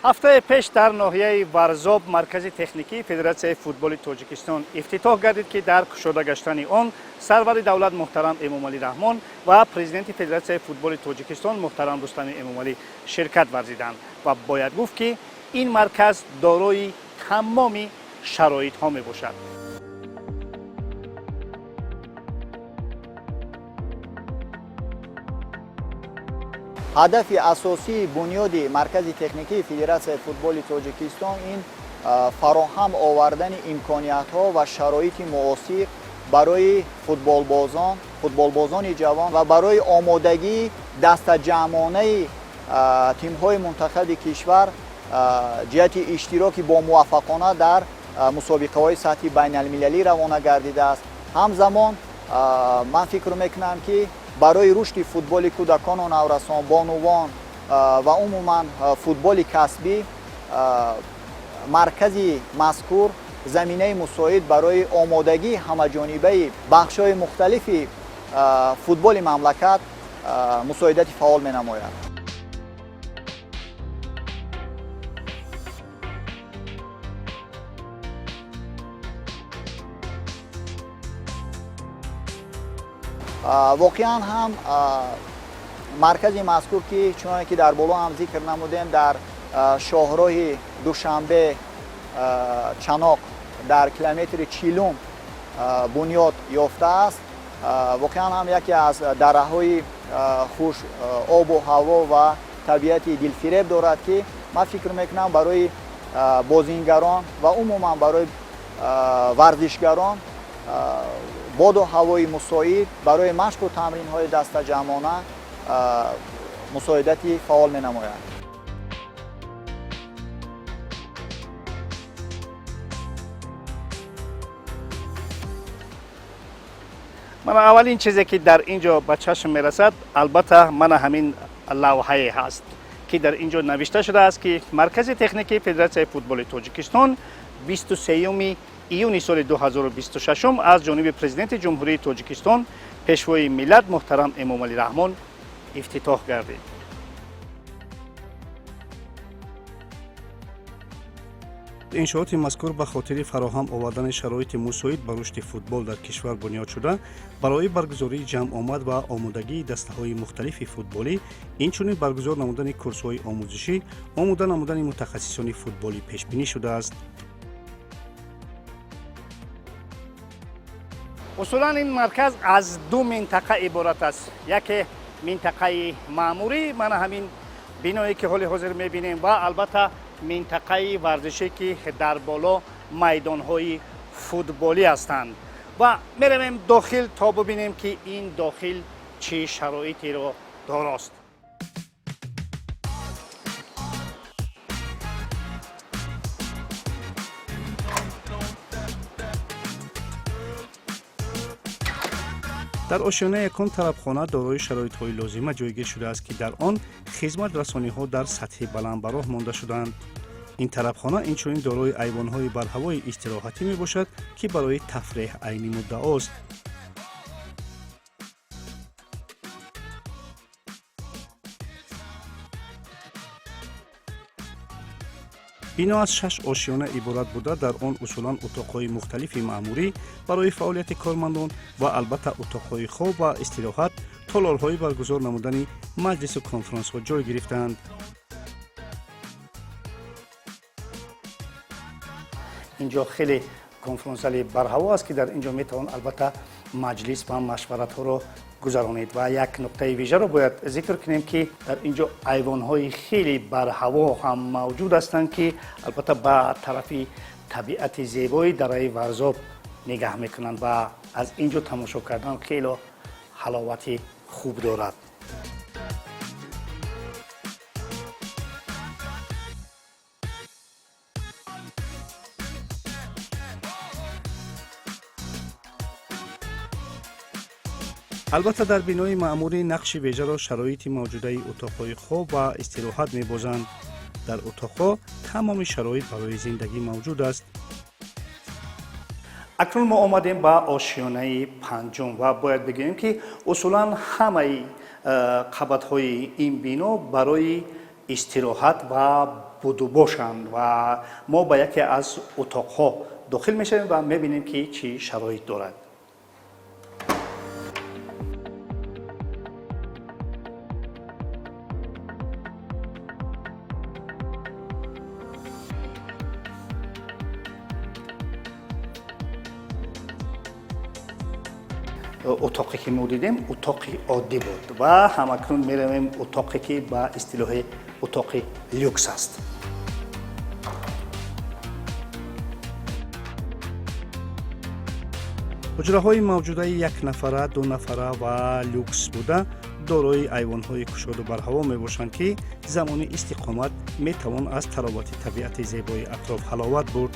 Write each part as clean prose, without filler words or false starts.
ҳафтаи пеш дар ноҳияи варзоб маркази техникии федератсияи футболи тоҷикистон ифтитоҳ гардид, ки дар кушода гаштани он сарвари давлат муҳтарам Эмомалӣ Раҳмон ва президенти федератсияи футболи тоҷикистон муҳтарам Рустами Эмомалӣ ширкат варзиданд ва бояд гуфт, ки ин марказ дорои тамоми шароитҳо мебошад. ҳадафи асосии бунёди маркази техникии федератсияи футболи тоҷикистон ин фароҳам овардани имкониятҳо ва шароити муосир барои футболбозони ҷавон ва барои омодагии дастаҷамъонаи тимҳои мунтахаби кишвар ҷиҳати иштироки бомуваффақона дар мусобиқаҳои сатҳи байналмилалӣ равона гардидааст. ҳамзамон ман фикр мекунам, ки барои рушди футболи кӯдакону наврасон, бонувон ва умуман футболи касбӣ маркази мазкур заминаи мусоид барои омодагии ҳамаҷонибаи бахшҳои мухталифи футболи мамлакат мусоидати фаъол менамояд. воқеан ҳам маркази мазкур, ки чуноне ки дар боло ҳам зикр намудем, дар шоҳроҳи душанбе чаноқ дар километри 40 бунёд ёфтааст. воқеан ҳам яке аз дараҳои хуш обу ҳаво ва табиати дилфиреб дорад, ки ман фикр мекунам барои бозингарон ва умуман барои варзишгарон боду ҳавои мусоид барои машқу тамринҳои дастаҷамъона мусоидати фаъол менамояд. мана аввалин чизе ки дар инҷо ба чашм мерасад, албатта мана ҳамин лавҳае ҳаст, ки дар инҷо навишта шудааст, ки маркази техникии федератсияи футболи тоҷикистон 23 июни соли 2026 аз ҷониби президенти ҷумҳурии тоҷикистон пешвои миллат муҳтарам Эмомалӣ Раҳмон ифтитоҳ гардид. иншооти мазкур ба хотири фароҳам овардани шароити мусоид ба рушди футбол дар кишвар бунёд шуда, барои баргузории ҷамъомад ва омодагии дастаҳои мухталифи футболӣ, инчунин баргузор намудани курсҳои омӯзишӣ, омода намудани мутахассисони футболӣ пешбинӣ шудааст. усулан ин марказ аз ду минтақа иборат аст. яке минтақаи маъмурӣ, мана ҳамин биное ки ҳоли ҳозир мебинем, ва албатта минтақаи варзишӣ, ки дар боло майдонҳои футболӣ ҳастанд. ва меравем дохил то бубинем, ки ин дохил чӣ шароитеро дорост. дар ошёнаи якум тарабхона дорои шароитҳои лозима ҷойгир шудааст, ки дар он хизматрасониҳо дар сатҳи баландбароҳ монда шуданд. ин тарабхона инчунин дорои айвонҳои барҳавои истироҳатӣ мебошад, ки барои тафреҳ айни муддаост. бино аз 6 ошёна иборат буда, дар он усулан утоқҳои мухталифи маъмурӣ барои фаъолияти кормандон ва албатта утоқҳои хоб ва истироҳат, толорҳои баргузор намудани маҷлису конферансҳо ҷой гирифтанд. инҷо хеле конферансзали барҳаво аст, ки дар инҷо метавон албатта маҷлис ва машваратҳоро гузаронед. ва як нуқтаи вижаро бояд зикр кунем, ки дар инҷо айвонҳои хеле барҳаво ҳам мавҷуд ҳастанд, ки албатта ба тарафи табиати зебои дараи варзоб нигаҳ мекунанд ва аз инҷо тамошо кардан хело ҳаловати хуб дорад. албатта дар бинои маъмурӣ нақши вежаро шароити мавҷудаи утоқҳои хоб ва истироҳат мебозанд. дар утоқҳо тамоми шароит барои зиндагӣ мавҷуд аст. акнун мо омадем ба ошёнаи панҷум ва бояд бигӯем, ки усулан ҳамаи қабатҳои ин бино барои истироҳат ва буду бошанд ва мо ба яке аз утоқҳо дохил мешавем ва мебинем ки чӣ шароит дорад. утоқе ки мо дидем утоқи оддӣ буд ва ҳамакнун меравем утоқе ки ба истилоҳи утоқи люкс аст. ҳуҷраҳои мавҷудаи якнафара, дунафара ва люкс буда дорои айвонҳои кушоду барҳаво мебошанд, ки замони истиқомат метавон аз таровати табиати зебои атроф ҳаловат бурд.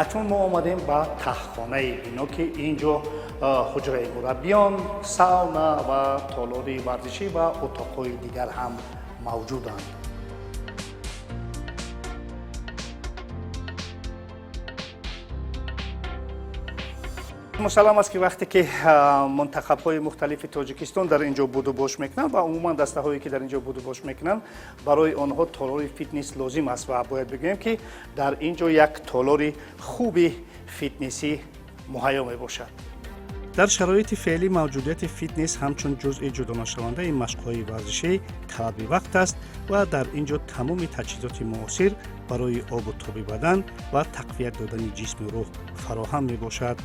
акнун мо омадем ба таҳхонаи бино, ки инҷо ҳуҷраи мураббиён, сауна ва толори варзишӣ ва утоқҳои дигар ҳам мавҷуданд. мусаллам аст ки вақте ки мунтахабҳои мухталифи тоҷикистон дар инҷо буду бош мекунанд ва умуман дастаҳое ки дар инҷо буду бош мекунанд, барои онҳо толори фитнес лозим аст ва бояд бигӯем ки дар инҷо як толори хуби фитнесӣ муҳайё мебошад. дар шароити феълӣ мавҷудияти фитнес ҳамчун ҷузъи ҷудонашавандаи машқҳои варзишӣ талаби вақт аст ва дар инҷо тамоми таҷҳизоти муосир барои обу тоби бадан ва тақвият додани ҷисму рӯҳ фароҳам мебошад.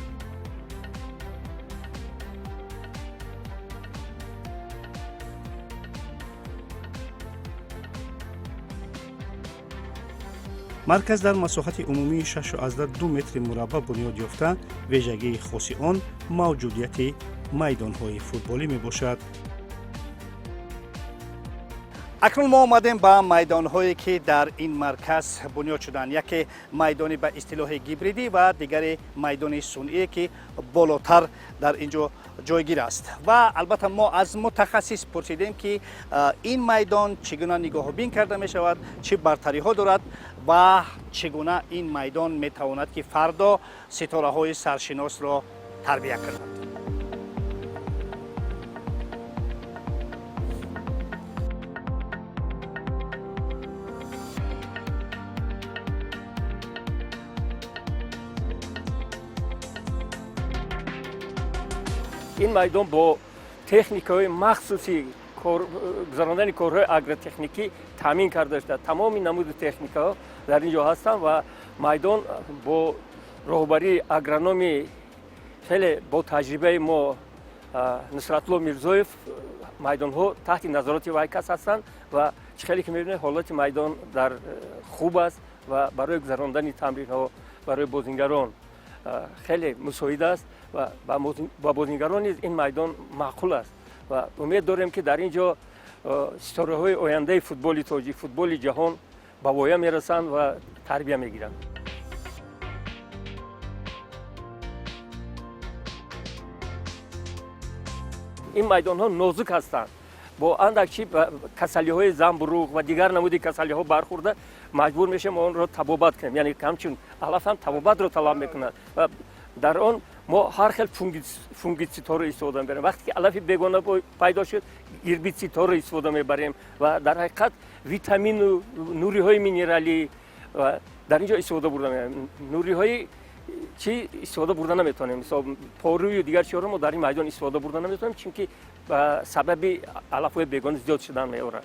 марказ дар масоҳати умумии 6.2 метри мураббаъ бунёд ёфта, вежагии хоси он мавҷудияти майдонҳои футболӣ мебошад. акнун мо омадем ба майдонҳое ки дар ин марказ бунёд шуданд. яке майдони ба истилоҳи гибридӣ ва дигаре майдони сунъие ки болотар дар инҷо ҷойгир аст. ва албатта мо аз мутахассис пурсидем ки ин майдон чӣ гуна нигоҳубин карда мешавад, чӣ бартариҳо дорад ва чӣ гуна ин майдон метавонад ки фардо ситораҳои саршиносро тарбия кунад. این میدان با تکنیک‌های مخصوصی گذراندن کارهای آگروتکنیکی تامین کرده شده. تمام نمود تکنیک‌ها در اینجا هستند و میدان با راهبری آگرونومی خیلی با تجربه ما نصرتالله میرزویف میدان‌ها تحت نظارت وی هستند و خیلی که می‌بینید حالت میدان در خوب است و برای گذراندن تمرین‌ها برای بازیگران خیلی مساعد است و با بازیگران این میدان معقول است و امید داریم که در اینجا ستاره‌های آینده فوتبال تاجیک، فوتبال جهان به پایان میرسند و تربیت میگیرند. این میدان ها نازک هستند. با اندکی کسلی‌های زنبروغ و دیگر نمود کسلی‌ها برخورده مجبور میشیم آن را تبابت کنیم، یعنی همچون علف هم تبابت را طلب میکنند و در آن ما هر خیل فونگیسیدها را استفاده میبریم. وقتی که علف بیگانه پیدا شد هربیسیدها را استفاده میبریم و در حقیقت ویتامین و نوری‌های مینرالی و در اینجا استفاده برده میبریم. نوری‌های چی استفاده برده نمیتونیم، مثلا پاروی و دیگر چیزها ما در این میدان استفاده برده نمیتونیم چون که سبب علف‌های بیگانه زیاد شدن میاره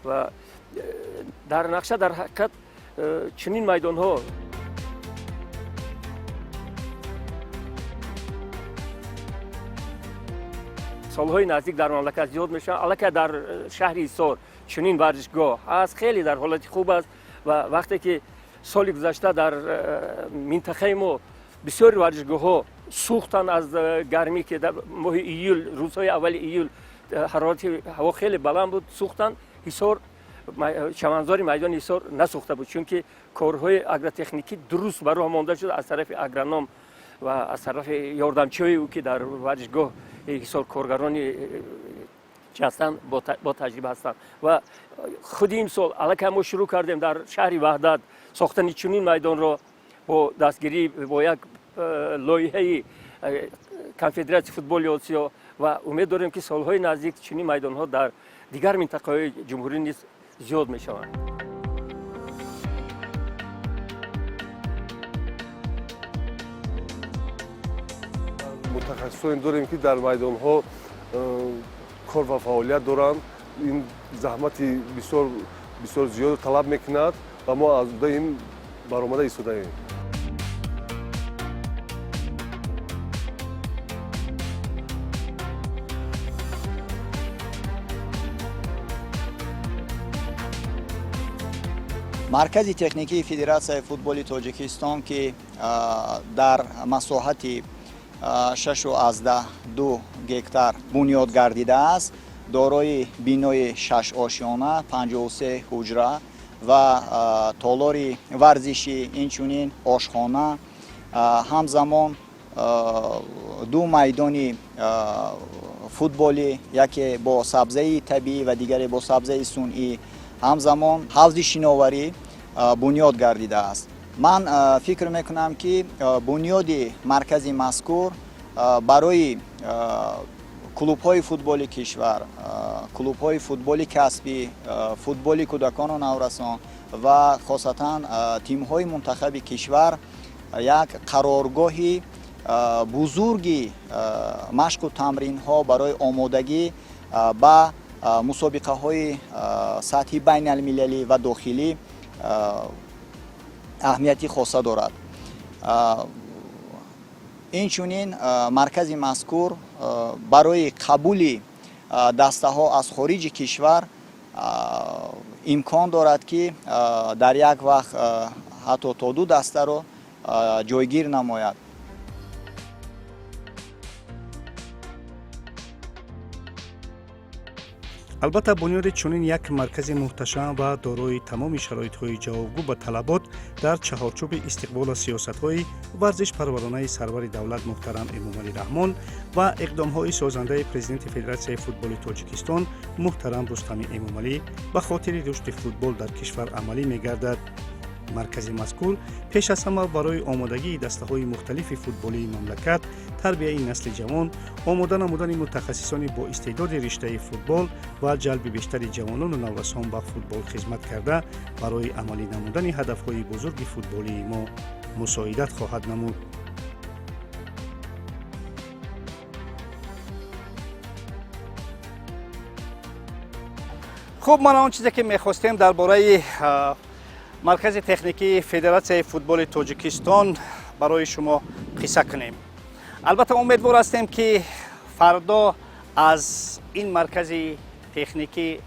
و در نقشه در حقیقت چنین میدان‌ها سالهای نزدیک در مملکت زیاد میشن. البته در شهر ایسار چنین ورزشگاه هست، خیلی در حالت خوب است و وقتی که سال گذشته در منطقه ما بسیار ورزشگاه‌ها سوختن از گرمی که در ماه ایول، روزهای اول ایول حرارت هوا خیلی بلند بود، سوختن. ایسار چمنزار میدان ایسار نسوخته بود چون که کارهای آگروتکنیکی درست برای مانده شد از طرف آگرونوم و از طرف یاردمچی‌های او که در ورزشگاه ایسار کارگرانی هستند با تجربه هستند و خود این سال الان ما شروع کردیم در شهر وحدت ساختن چنین میدان را با دستگیری با یک لایحه کنفدراسیون فوتبال آسیا و امید داریم که سالهای نزدیک چنین میدان‌ها در دیگر منطقه‌های جمهوری نیز زیاد میشوند. متخصصان داریم که در میدان ها کار و فعالیت دارند. این زحمتی بسیار زیاد طلب میکند و ما از این برآمده ایستاده ایم. مرکز تکنیکی فدراسیای فوتبال تاجیکستان که در مساحت 6.2 گکتار بنیاد گردیده است، دارای بینای 6 آشیانه، 53 حجره و تالار ورزشی، اینچنین آشخانه، همزمان 2 میدان فوتبالی، یکی با سبزه طبیعی و دیگری با سبزه صنعی، همزمان حوض شناوری بنیاد گردیده است. من فکر میکنم که بنیاد مرکزی مذکور برای کلوب‌های فوتبالی کشور، کلوب‌های فوتبالی کسبی، فوتبالی کودکان و نورسان و خاصتا تیم‌های منتخب کشور یک قرارگاهی بزرگی مشق و تمرین‌ها برای آمادگی به مسابقه‌های سطحی بین المللی و داخلی اهمیتی خاصه دارد. اینچنین مرکز مذکور برای قبول دسته ها از خارج کشور امکان دارد که در یک وقت حتی تا 2 دسته را جایگیر نماید. البته بنیاد چنین یک مرکز محتشم و دارای تمام شرایط‌های جوابگو به طلبات در چهارچوب استقبال سیاست‌های ورزش پرورانه سرور دولت محترم امامعلی رحمان و اقدام‌های سازنده پرزیدنت فدراسیای فوتبال تاجیکستان محترم رستم امامعلی به خاطر رشد فوتبال در کشور عملی می‌گردد. مرکز مذکور پیش از همه برای آمادگی دسته‌های مختلف فوتبالی مملکت، تربیت نسل جوان، آماده نمودن متخصصان با استعداد رشته فوتبال و جلب بیشتر جوانان و نورسان به فوتبال خدمت کرده برای عملی نمودن هدف‌های بزرگ فوتبالی ما مساعدت خواهد نمود. خب ما آن چیزی که می‌خواستیم درباره مرکز تکنیکی فدراسیای فوتبال تاجیکستان برای شما قصه کنیم. البته امیدوار هستیم که فردا از این مرکز تکنیکی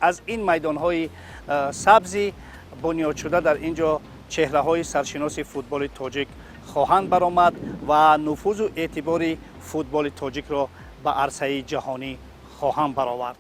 از این میدان‌های سبزی بنیاد شده در اینجا چهره‌های سرشناس فوتبال تاجیک خواهند برآمد و نفوذ و اعتبار فوتبال تاجیک را به عرصه جهانی خواهند برآورد.